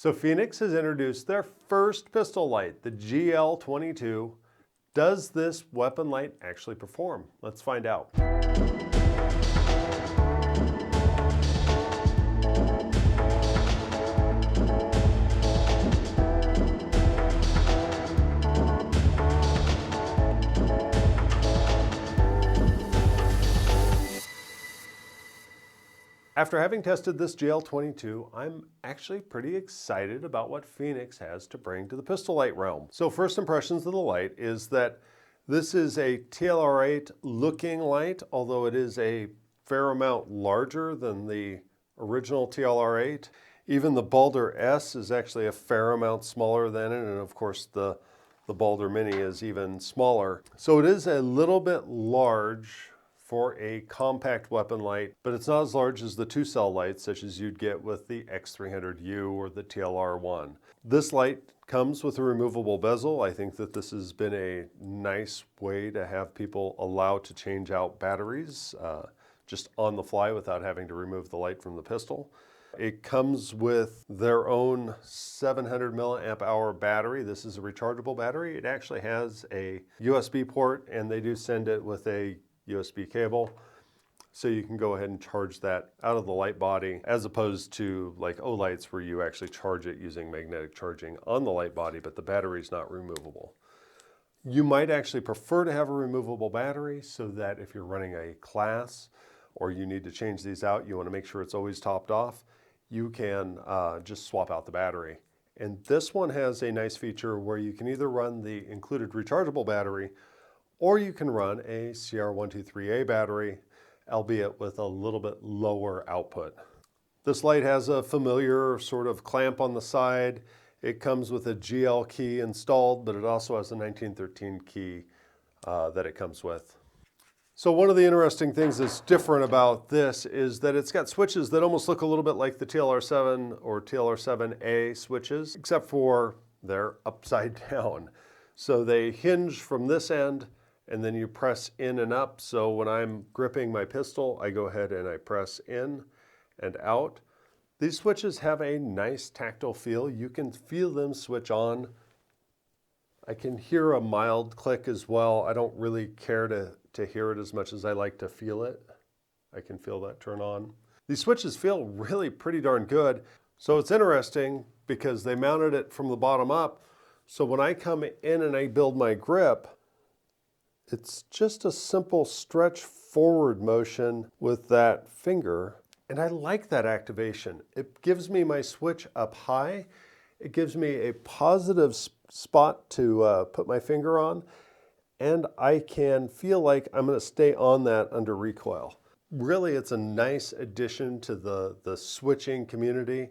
So Fenix has introduced their first pistol light, the GL22. Does this weapon light actually perform? Let's find out. After having tested this GL22, I'm actually pretty excited about what Fenix has to bring to the pistol light realm. So first impressions of the light is that this is a TLR8 looking light, although it is a fair amount larger than the original TLR8. Even the Balder S is actually a fair amount smaller than it, and of course the Balder Mini is even smaller. So it is a little bit large for a compact weapon light, but it's not as large as the 2-cell lights such as you'd get with the X300U or the TLR1. This light comes with a removable bezel. I think that this has been a nice way to have people allowed to change out batteries just on the fly without having to remove the light from the pistol. It comes with their own 700 milliamp hour battery. This is a rechargeable battery. It actually has a USB port, and they do send it with a USB cable, so you can go ahead and charge that out of the light body, as opposed to like O-lights where you actually charge it using magnetic charging on the light body, but the battery is not removable. You might actually prefer to have a removable battery so that if you're running a class or you need to change these out, you want to make sure it's always topped off, you can just swap out the battery. And this one has a nice feature where you can either run the included rechargeable battery or you can run a CR123A battery, albeit with a little bit lower output. This light has a familiar sort of clamp on the side. It comes with a GL key installed, but it also has a 1913 key that it comes with. So one of the interesting things that's different about this is that it's got switches that almost look a little bit like the TLR7 or TLR7A switches, except for they're upside down. So they hinge from this end, and then you press in and up. So when I'm gripping my pistol, I go ahead and I press in and out. These switches have a nice tactile feel. You can feel them switch on. I can hear a mild click as well. I don't really care to hear it as much as I like to feel it. I can feel that turn on. These switches feel really pretty darn good. So it's interesting because they mounted it from the bottom up. So when I come in and I build my grip, it's just a simple stretch forward motion with that finger. And I like that activation. It gives me my switch up high. It gives me a positive spot to put my finger on. And I can feel like I'm going to stay on that under recoil. Really, it's a nice addition to the switching community.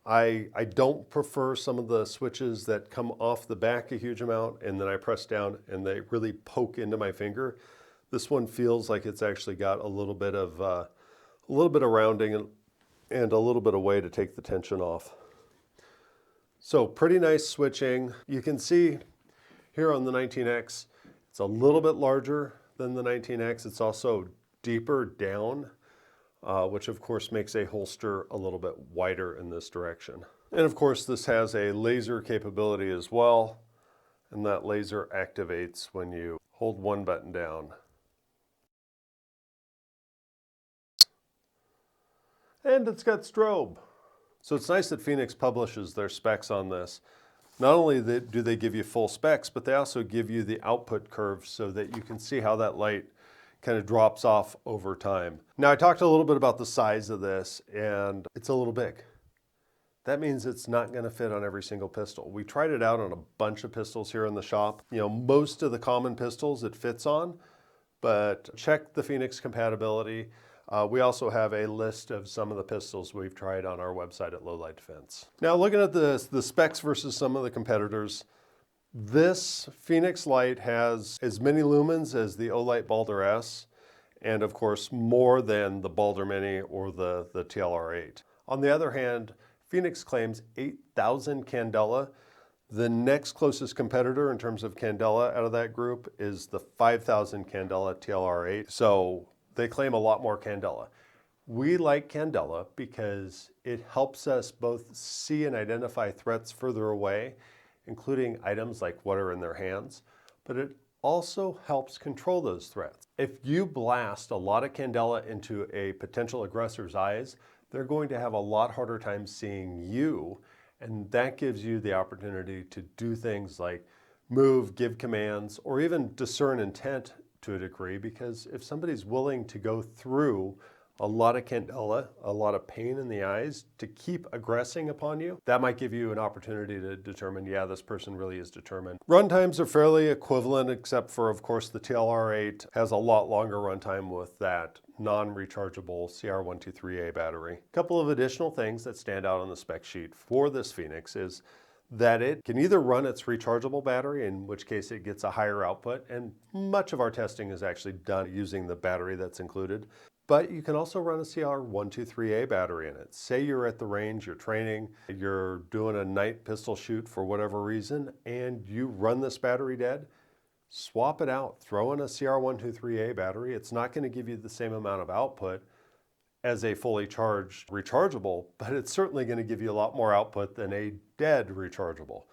I don't prefer some of the switches that come off the back a huge amount and then I press down and they really poke into my finger. This one feels like it's actually got a little bit of rounding and a little bit of way to take the tension off. So pretty nice switching. You can see here on the 19X, it's a little bit larger than the 19X. It's also deeper down, which of course makes a holster a little bit wider in this direction. And of course this has a laser capability as well, and that laser activates when you hold one button down. And it's got strobe. So it's nice that Fenix publishes their specs on this. Not only do they give you full specs, but they also give you the output curve so that you can see how that light kind of drops off over time. Now I talked a little bit about the size of this, and it's a little big. That means it's not going to fit on every single pistol. We tried it out on a bunch of pistols here in the shop. You know, most of the common pistols it fits on, but check the Fenix compatibility. We also have a list of some of the pistols we've tried on our website at Lowlight Defense. Now looking at the specs versus some of the competitors, this Fenix light has as many lumens as the Olight Balder S, and of course more than the Balder Mini or the TLR8. On the other hand, Fenix claims 8,000 Candela. The next closest competitor in terms of Candela out of that group is the 5,000 Candela TLR8. So they claim a lot more Candela. We like Candela because it helps us both see and identify threats further away, including items like what are in their hands, but it also helps control those threats. If you blast a lot of Candela into a potential aggressor's eyes, they're going to have a lot harder time seeing you, and that gives you the opportunity to do things like move, give commands, or even discern intent to a degree, because if somebody's willing to go through a lot of Candela, a lot of pain in the eyes to keep aggressing upon you, that might give you an opportunity to determine, yeah, this person really is determined. Runtimes are fairly equivalent, except for, of course, the TLR8 has a lot longer runtime with that non-rechargeable CR123A battery. A couple of additional things that stand out on the spec sheet for this Fenix is that it can either run its rechargeable battery, in which case it gets a higher output, and much of our testing is actually done using the battery that's included. But you can also run a CR123A battery in it. Say you're at the range, you're training, you're doing a night pistol shoot for whatever reason, and you run this battery dead, swap it out, throw in a CR123A battery. It's not going to give you the same amount of output as a fully charged rechargeable, but it's certainly going to give you a lot more output than a dead rechargeable.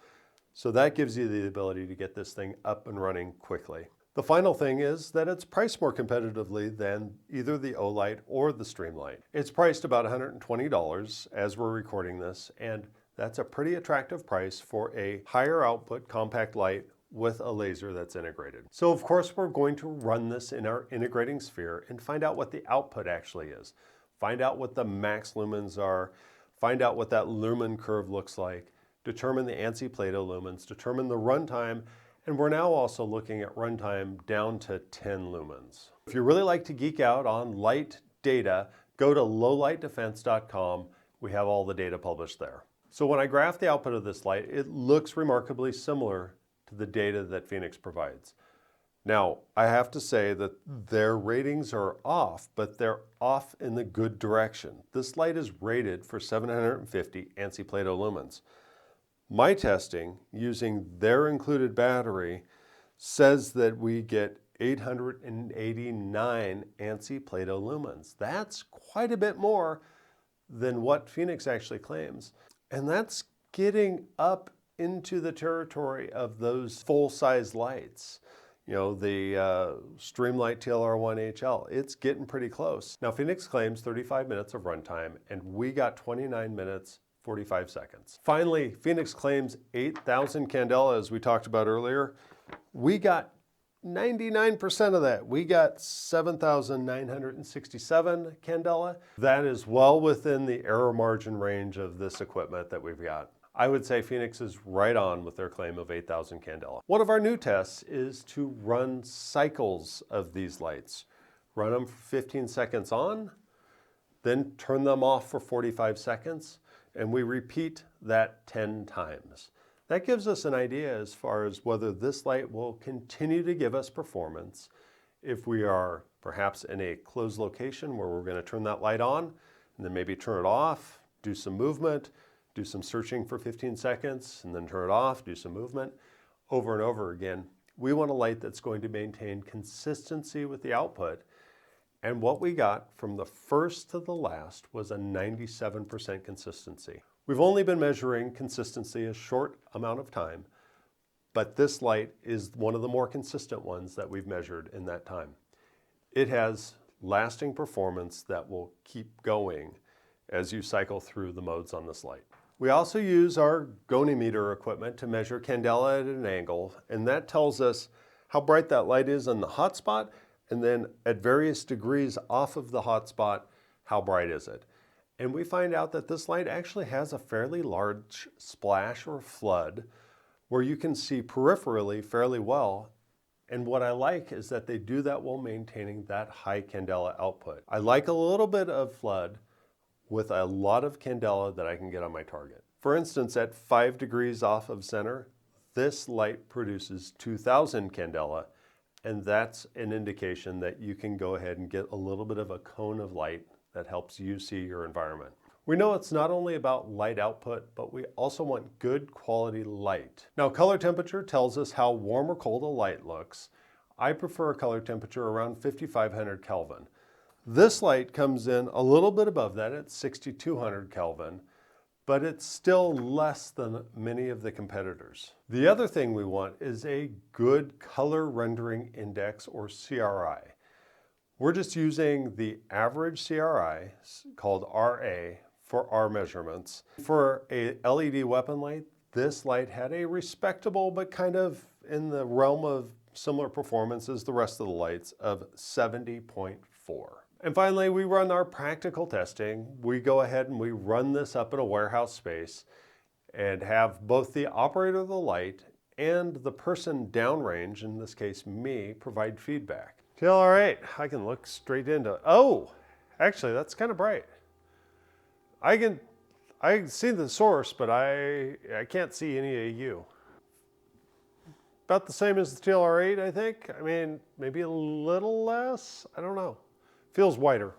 So that gives you the ability to get this thing up and running quickly. The final thing is that it's priced more competitively than either the Olight or the Streamlight. It's priced about $120 as we're recording this, and that's a pretty attractive price for a higher output compact light with a laser that's integrated. So of course we're going to run this in our integrating sphere and find out what the output actually is. Find out what the max lumens are, find out what that lumen curve looks like, determine the ANSI Plato lumens, determine the runtime, and we're now also looking at runtime down to 10 lumens. If you really like to geek out on light data, go to lowlightdefense.com. We have all the data published there. So when I graph the output of this light, it looks remarkably similar to the data that Fenix provides. Now, I have to say that their ratings are off, but they're off in the good direction. This light is rated for 750 ANSI Plato lumens. My testing, using their included battery, says that we get 889 ANSI Plato lumens. That's quite a bit more than what Fenix actually claims. And that's getting up into the territory of those full-size lights. You know, the Streamlight TLR1HL, it's getting pretty close. Now, Fenix claims 35 minutes of runtime, and we got 29 minutes 45 seconds. Finally, Fenix claims 8,000 Candela, as we talked about earlier. We got 99% of that. We got 7,967 Candela. That is well within the error margin range of this equipment that we've got. I would say Fenix is right on with their claim of 8,000 Candela. One of our new tests is to run cycles of these lights. Run them for 15 seconds on, then turn them off for 45 seconds, and we repeat that 10 times. That gives us an idea as far as whether this light will continue to give us performance if we are perhaps in a closed location where we're going to turn that light on and then maybe turn it off, do some movement, do some searching for 15 seconds, and then turn it off, do some movement, over and over again. We want a light that's going to maintain consistency with the output. And what we got from the first to the last was a 97% consistency. We've only been measuring consistency a short amount of time, but this light is one of the more consistent ones that we've measured in that time. It has lasting performance that will keep going as you cycle through the modes on this light. We also use our gonimeter equipment to measure Candela at an angle, and that tells us how bright that light is on the hot spot, and then at various degrees off of the hot spot, how bright is it? And we find out that this light actually has a fairly large splash or flood where you can see peripherally fairly well. And what I like is that they do that while maintaining that high Candela output. I like a little bit of flood with a lot of Candela that I can get on my target. For instance, at 5 degrees off of center, this light produces 2,000 Candela, and that's an indication that you can go ahead and get a little bit of a cone of light that helps you see your environment. We know it's not only about light output, but we also want good quality light. Now, color temperature tells us how warm or cold a light looks. I prefer a color temperature around 5,500 Kelvin. This light comes in a little bit above that at 6200 Kelvin, but it's still less than many of the competitors. The other thing we want is a good color rendering index, or CRI. We're just using the average CRI, called RA, for our measurements. For a LED weapon light, this light had a respectable, but kind of in the realm of similar performance as the rest of the lights, of 70.4. And finally, we run our practical testing. We go ahead and we run this up in a warehouse space and have both the operator of the light and the person downrange, in this case me, provide feedback. Okay, all right, I can look straight into, oh, actually that's kind of bright. I can see the source, but I can't see any of you. About the same as the TLR8, I think. I mean, maybe a little less, I don't know. Feels whiter.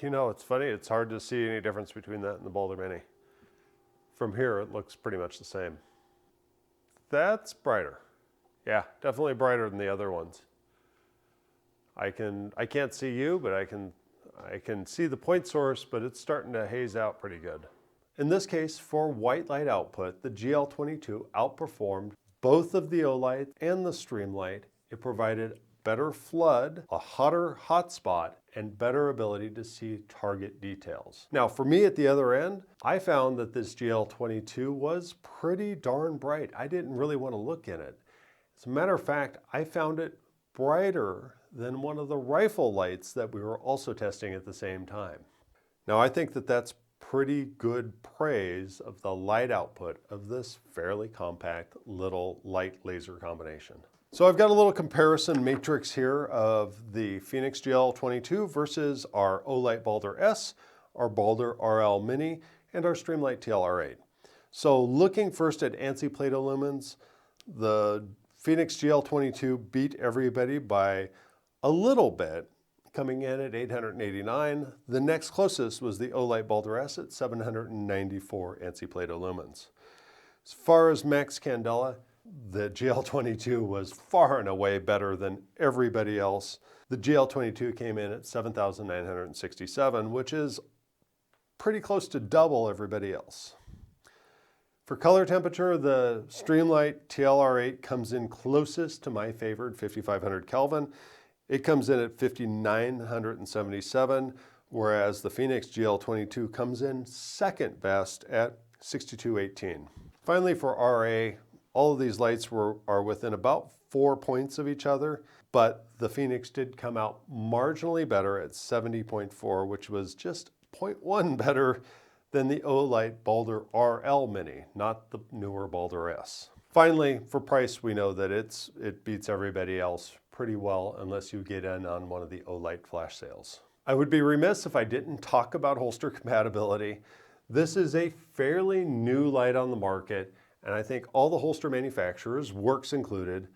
You know, it's funny, it's hard to see any difference between that and the Boulder Mini. From here, it looks pretty much the same. That's brighter. Yeah, definitely brighter than the other ones. I can't see you, but I can see the point source, but it's starting to haze out pretty good. In this case, for white light output, the GL22 outperformed both of the Olight and the Streamlight. It provided better flood, a hotter hotspot, and better ability to see target details. Now, for me at the other end, I found that this GL22 was pretty darn bright. I didn't really want to look in it. As a matter of fact, I found it brighter than one of the rifle lights that we were also testing at the same time. Now, I think that that's pretty good praise of the light output of this fairly compact little light laser combination. So I've got a little comparison matrix here of the Fenix GL22 versus our Olight Balder S, our Balder RL Mini, and our Streamlight TLR8. So looking first at ANSI Plato lumens, the Fenix GL22 beat everybody by a little bit, coming in at 889. The next closest was the Olight Balder S at 794 ANSI Plato lumens. As far as max candela, the GL22 was far and away better than everybody else. The GL22 came in at 7,967, which is pretty close to double everybody else. For color temperature, the Streamlight TLR8 comes in closest to my favored 5,500 Kelvin. It comes in at 5,977, whereas the Fenix GL22 comes in second best at 6,218. Finally, for RA, all of these lights are within about 4 points of each other, but the Fenix did come out marginally better at 70.4, which was just 0.1 better than the Olight Balder RL Mini, not the newer Balder S. Finally, for price, we know that it beats everybody else pretty well unless you get in on one of the Olight flash sales. I would be remiss if I didn't talk about holster compatibility. This is a fairly new light on the market, and I think all the holster manufacturers, Works included,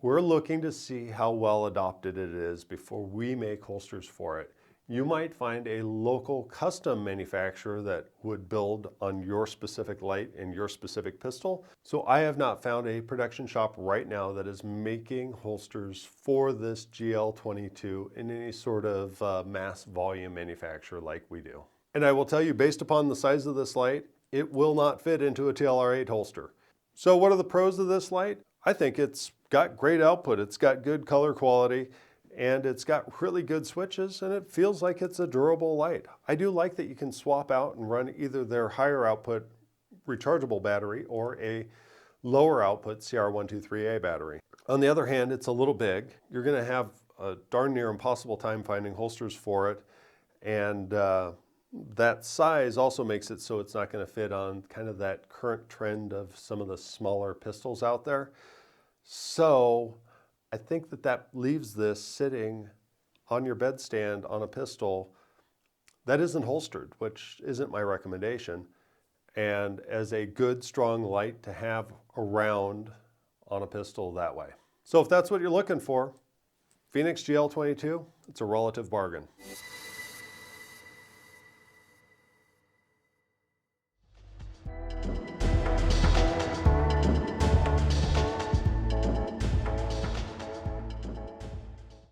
we're looking to see how well adopted it is before we make holsters for it. You might find a local custom manufacturer that would build on your specific light and your specific pistol. So I have not found a production shop right now that is making holsters for this GL22 in any sort of mass volume manufacturer like we do. And I will tell you, based upon the size of this light, it will not fit into a TLR8 holster. So what are the pros of this light? I think it's got great output, it's got good color quality, and it's got really good switches, and it feels like it's a durable light. I do like that you can swap out and run either their higher output rechargeable battery or a lower output CR123A battery. On the other hand, it's a little big. You're gonna have a darn near impossible time finding holsters for it, and that size also makes it so it's not going to fit on kind of that current trend of some of the smaller pistols out there. So I think that leaves this sitting on your bedstand on a pistol that isn't holstered, which isn't my recommendation, and as a good strong light to have around on a pistol that way. So if that's what you're looking for, Fenix GL22, it's a relative bargain.